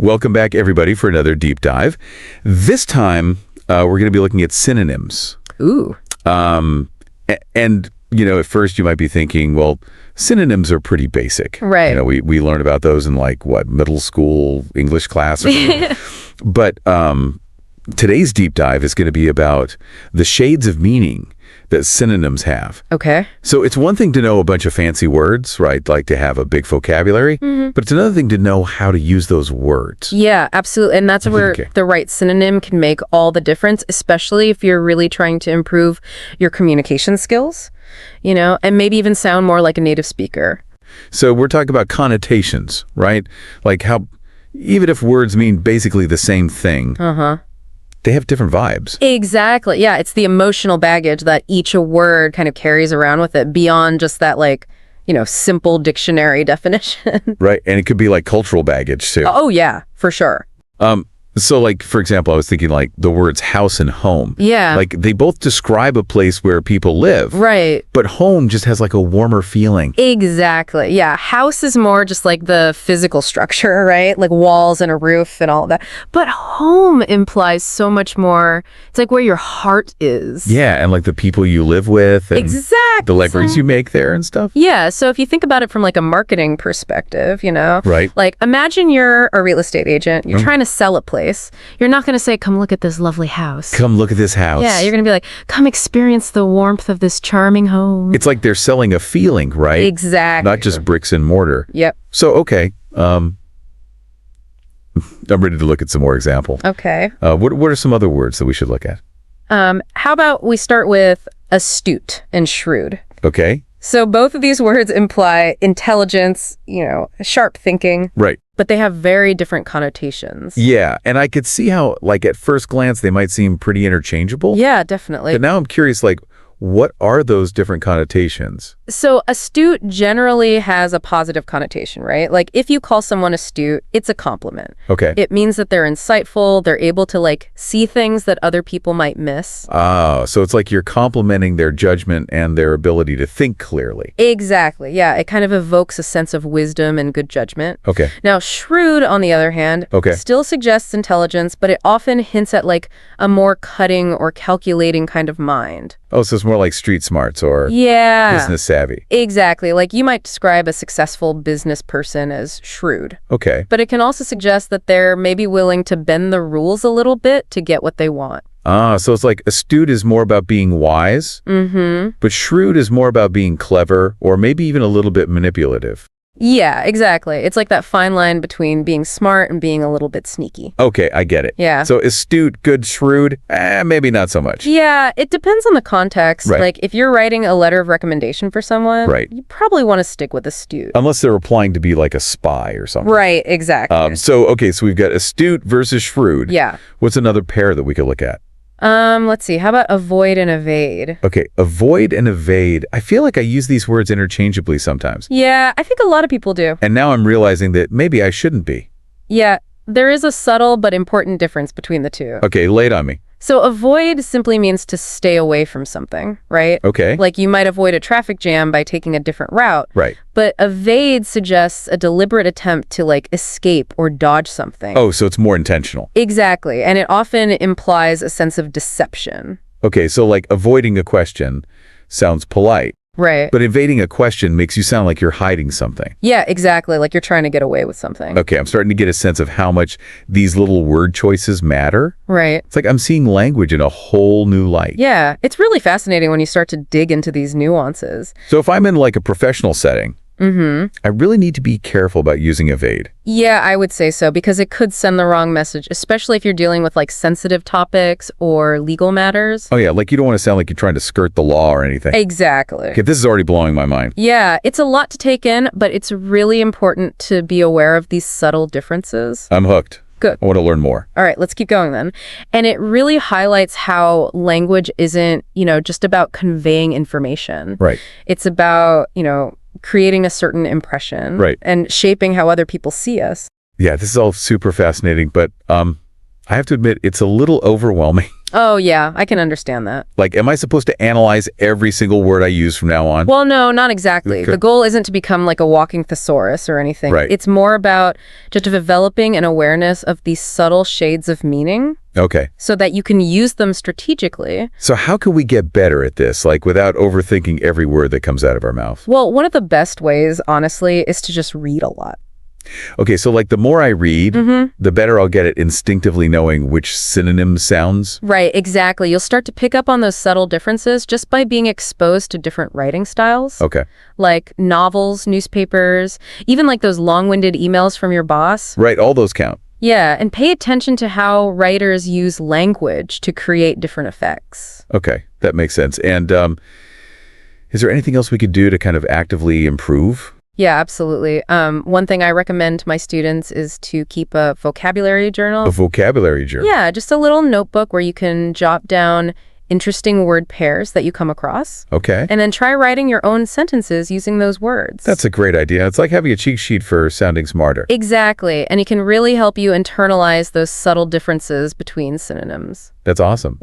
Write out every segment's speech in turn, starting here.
Welcome back, everybody, for another deep dive. This time, we're going to be looking at synonyms. Ooh. And, at first you might be thinking, well, synonyms are pretty basic. Right. We learned about those in middle school English class or something. But today's deep dive is going to be about the shades of meaning that synonyms have. Okay. So it's one thing to know a bunch of fancy words, right? Like to have a big vocabulary, but it's another thing to know how to use those words. Yeah, absolutely. And that's where the right synonym can make all the difference, especially if you're really trying to improve your communication skills, and maybe even sound more like a native speaker. So we're talking about connotations, right? Like how, even if words mean basically the same thing, they have different vibes. Exactly. Yeah, it's the emotional baggage that each word kind of carries around with it beyond just that simple dictionary definition. Right. And it could be like cultural baggage too. Oh, yeah, for sure. So for example, I was thinking the words house and home. Yeah. They both describe a place where people live. Right. But home just has a warmer feeling. Exactly. Yeah. House is more just the physical structure, right? Like walls and a roof and all of that. But home implies so much more. It's where your heart is. Yeah. And the people you live with. And exactly. The legacies you make there and stuff. Yeah. So if you think about it from a marketing perspective, Right. Imagine you're a real estate agent. You're trying to sell a place. You're not going to say, come look at this lovely house. Come look at this house. Yeah, you're going to be like, come experience the warmth of this charming home. It's like they're selling a feeling, right? Exactly. Not just bricks and mortar. Yep. So, okay. I'm ready to look at some more example. Okay. What are some other words that we should look at? How about we start with astute and shrewd? Okay. So both of these words imply intelligence, sharp thinking. Right. But they have very different connotations. Yeah, and I could see how, at first glance, they might seem pretty interchangeable. Yeah, definitely. But now I'm curious, what are those different connotations? So astute generally has a positive connotation, right? If you call someone astute, it's a compliment. Okay. It means that they're insightful, they're able to see things that other people might miss. Oh, so it's you're complimenting their judgment and their ability to think clearly. Exactly. Yeah, it kind of evokes a sense of wisdom and good judgment. Okay. Now, shrewd, on the other hand, still suggests intelligence, but it often hints at a more cutting or calculating kind of mind. Oh, so it's more like street smarts or business savvy. Exactly. You might describe a successful business person as shrewd. Okay. But it can also suggest that they're maybe willing to bend the rules a little bit to get what they want. Ah, so it's astute is more about being wise, but shrewd is more about being clever or maybe even a little bit manipulative. Yeah, exactly. It's that fine line between being smart and being a little bit sneaky. Okay, I get it. Yeah. So astute, good, shrewd, maybe not so much. Yeah, it depends on the context. Right. If you're writing a letter of recommendation for someone, you probably want to stick with astute. Unless they're applying to be a spy or something. Right, exactly. So we've got astute versus shrewd. Yeah. What's another pair that we could look at? Let's see. How about avoid and evade? Okay, avoid and evade. I feel like I use these words interchangeably sometimes. Yeah, I think a lot of people do. And now I'm realizing that maybe I shouldn't be. Yeah, there is a subtle but important difference between the two. Okay, lay it on me. So avoid simply means to stay away from something, right? Okay. You might avoid a traffic jam by taking a different route. Right. But evade suggests a deliberate attempt to escape or dodge something. Oh, so it's more intentional. Exactly. And it often implies a sense of deception. Okay, so avoiding a question sounds polite. Right. But evading a question makes you sound like you're hiding something. Yeah, exactly. You're trying to get away with something. Okay, I'm starting to get a sense of how much these little word choices matter. Right. It's I'm seeing language in a whole new light. Yeah, it's really fascinating when you start to dig into these nuances. So if I'm in a professional setting, I really need to be careful about using evade. Yeah, I would say so, because it could send the wrong message, especially if you're dealing with sensitive topics or legal matters. Oh yeah, you don't want to sound like you're trying to skirt the law or anything. Exactly. Okay, this is already blowing my mind. Yeah, it's a lot to take in, but it's really important to be aware of these subtle differences. I'm hooked. Good. I want to learn more. All right, let's keep going then. And it really highlights how language isn't, just about conveying information. Right. It's about, creating a certain impression. Right. And shaping how other people see us. Yeah, this is all super fascinating, but I have to admit, it's a little overwhelming. Oh, yeah, I can understand that. Like, am I supposed to analyze every single word I use from now on? Well, no, not exactly. Okay. The goal isn't to become like a walking thesaurus or anything. Right. It's more about just developing an awareness of these subtle shades of meaning Okay. so that you can use them strategically. So how can we get better at this, like without overthinking every word that comes out of our mouth? Well, one of the best ways, honestly, is to just read a lot. Okay, so like the more I read, the better I'll get at instinctively knowing which synonym sounds. Right, exactly. You'll start to pick up on those subtle differences just by being exposed to different writing styles. Okay. Like novels, newspapers, even like those long-winded emails from your boss. Right, all those count. Yeah, and pay attention to how writers use language to create different effects. Okay, that makes sense. And is there anything else we could do to kind of actively improve? Yeah, absolutely. One thing I recommend to my students is to keep a vocabulary journal. A vocabulary journal. Yeah, just a little notebook where you can jot down interesting word pairs that you come across. Okay. And then try writing your own sentences using those words. That's a great idea. It's like having a cheat sheet for sounding smarter. Exactly. And it can really help you internalize those subtle differences between synonyms. That's awesome.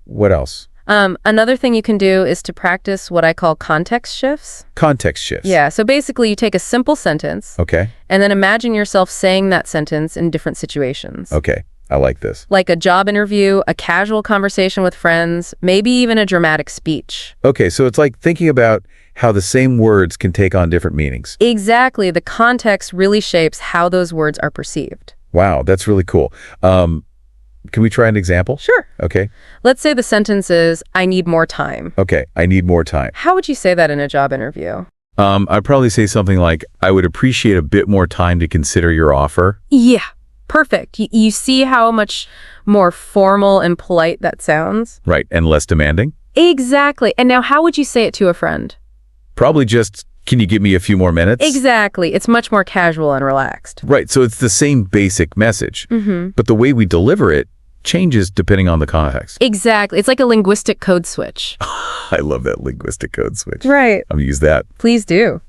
What else? Another thing you can do is to practice what I call context shifts. Context shifts. Yeah, so basically you take a simple sentence Okay. and then imagine yourself saying that sentence in different situations. Okay. I like this. Like a job interview, a casual conversation with friends, maybe even a dramatic speech. Okay, so it's like thinking about how the same words can take on different meanings. Exactly. The context really shapes how those words are perceived. Wow, that's really cool. Can we try an example? Sure. Okay. Let's say the sentence is, I need more time. Okay, I need more time. How would you say that in a job interview? I'd probably say something like, I would appreciate a bit more time to consider your offer. Yeah, perfect. You see how much more formal and polite that sounds? Right, and less demanding? Exactly. And now how would you say it to a friend? Probably just, can you give me a few more minutes? Exactly. It's much more casual and relaxed. Right, so it's the same basic message, but the way we deliver it changes depending on the context. Exactly. It's like a linguistic code switch. I love that linguistic code switch. Right. I'm gonna use that. Please do.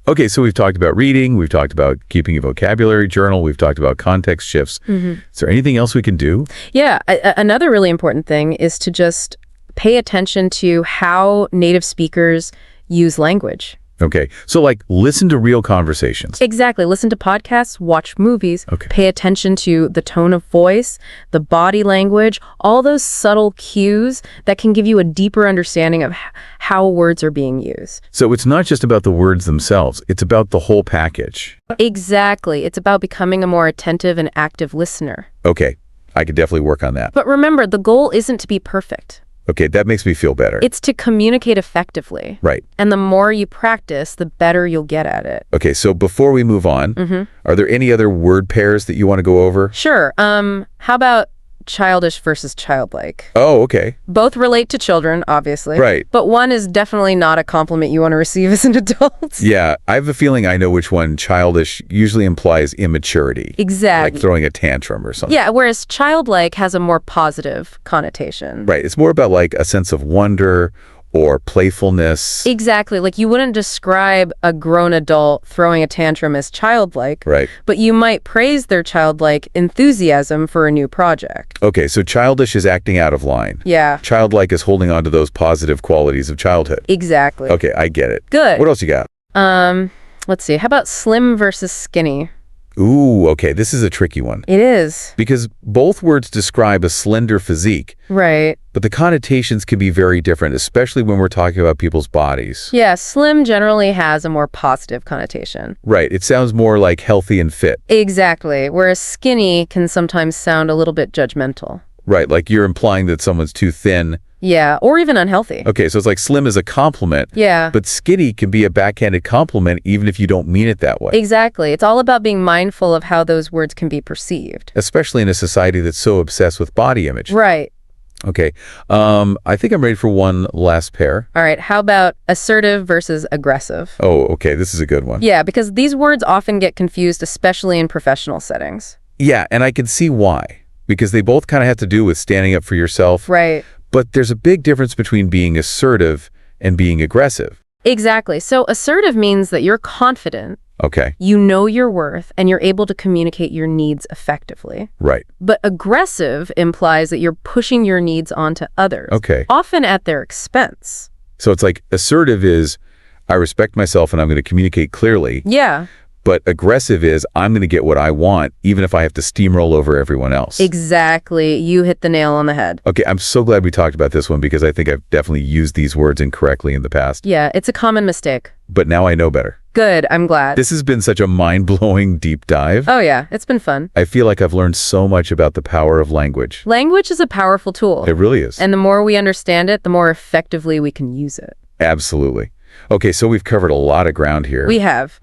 Okay, so we've talked about reading, we've talked about keeping a vocabulary journal, we've talked about context shifts. Is there anything else we can do? Yeah. Another really important thing is to just pay attention to how native speakers use language. Okay, so like listen to real conversations. Exactly. Listen to podcasts, watch movies, Okay. pay attention to the tone of voice, the body language, all those subtle cues that can give you a deeper understanding of how words are being used. So it's not just about the words themselves, it's about the whole package. Exactly. It's about becoming a more attentive and active listener. Okay, I could definitely work on that. But remember, the goal isn't to be perfect. Okay, that makes me feel better. It's to communicate effectively. Right. And the more you practice, the better you'll get at it. Okay, so before we move on, are there any other word pairs that you want to go over? Sure. How about childish versus childlike? Oh, okay. Both relate to children, obviously. Right. But one is definitely not a compliment you want to receive as an adult. Yeah, I have a feeling I know which one. Childish usually implies immaturity. Exactly. Like throwing a tantrum or something. Yeah, whereas childlike has a more positive connotation. Right, it's more about like a sense of wonder or playfulness. Exactly. Like you wouldn't describe a grown adult throwing a tantrum as childlike, Right. but you might praise their childlike enthusiasm for a new project. Okay, so childish is acting out of line. Yeah, Childlike is holding on to those positive qualities of childhood. exactly. Okay, I get it. Good. What else you got? Let's see. How about slim versus skinny? Ooh, okay, this is a tricky one. It is. Because both words describe a slender physique, Right. but the connotations can be very different, especially when we're talking about people's bodies. Yeah, slim generally has a more positive connotation. Right, it sounds more like healthy and fit. Exactly. Whereas skinny can sometimes sound a little bit judgmental. Right, like you're implying that someone's too thin. Yeah, or even unhealthy. Okay, so it's like slim is a compliment, Yeah. but skinny can be a backhanded compliment even if you don't mean it that way. Exactly. It's all about being mindful of how those words can be perceived. Especially in a society that's so obsessed with body image. Right. Okay, I think I'm ready for one last pair. All right. How about assertive versus aggressive? Oh, okay, this is a good one. Yeah, because these words often get confused, especially in professional settings. Yeah, and I can see why. Because they both kind of have to do with standing up for yourself. Right. But there's a big difference between being assertive and being aggressive. Exactly. So assertive means that you're confident Okay. You know your worth, and you're able to communicate your needs effectively. Right. But aggressive implies that you're pushing your needs onto others, Okay. often at their expense. So it's like assertive is, I respect myself and I'm going to communicate clearly. Yeah. But aggressive is, I'm going to get what I want, even if I have to steamroll over everyone else. Exactly. You hit the nail on the head. Okay, I'm so glad we talked about this one because I think I've definitely used these words incorrectly in the past. Yeah, it's a common mistake. But now I know better. Good, I'm glad. This has been such a mind-blowing deep dive. Oh yeah, it's been fun. I feel like I've learned so much about the power of language. Language is a powerful tool. It really is. And the more we understand it, the more effectively we can use it. Absolutely. Okay, so we've covered a lot of ground here. We have.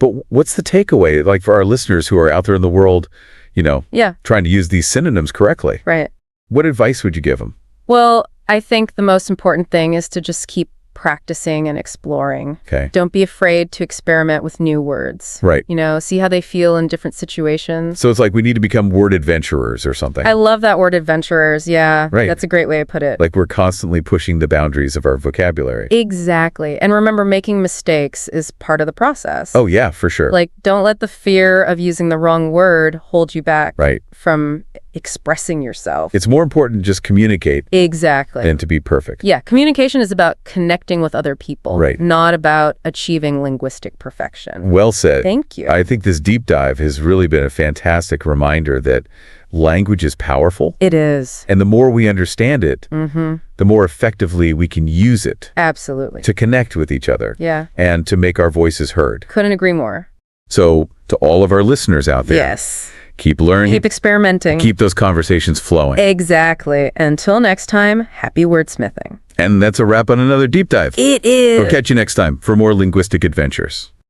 But what's the takeaway, like for our listeners who are out there in the world, Yeah, trying to use these synonyms correctly? right. What advice would you give them? Well, I think the most important thing is to just keep practicing and exploring. Okay. Don't be afraid to experiment with new words. Right. See how they feel in different situations. So it's like we need to become word adventurers or something. I love that word, adventurers. Yeah, Right. That's a great way to put it. Like we're constantly pushing the boundaries of our vocabulary. Exactly. And remember, making mistakes is part of the process. Oh, yeah, for sure. Like, don't let the fear of using the wrong word hold you back Right. from expressing yourself. It's more important to just communicate Exactly. than to be perfect. Yeah, communication is about connecting with other people, Right. not about achieving linguistic perfection. Well said. Thank you. I think this deep dive has really been a fantastic reminder that language is powerful. It is. And the more we understand it, the more effectively we can use it Absolutely. to connect with each other Yeah. and to make our voices heard. Couldn't agree more. So to all of our listeners out there, Yes. keep learning, Keep experimenting. keep those conversations flowing. Exactly. Until next time, happy wordsmithing. And that's a wrap on another deep dive. It is. We'll catch you next time for more linguistic adventures.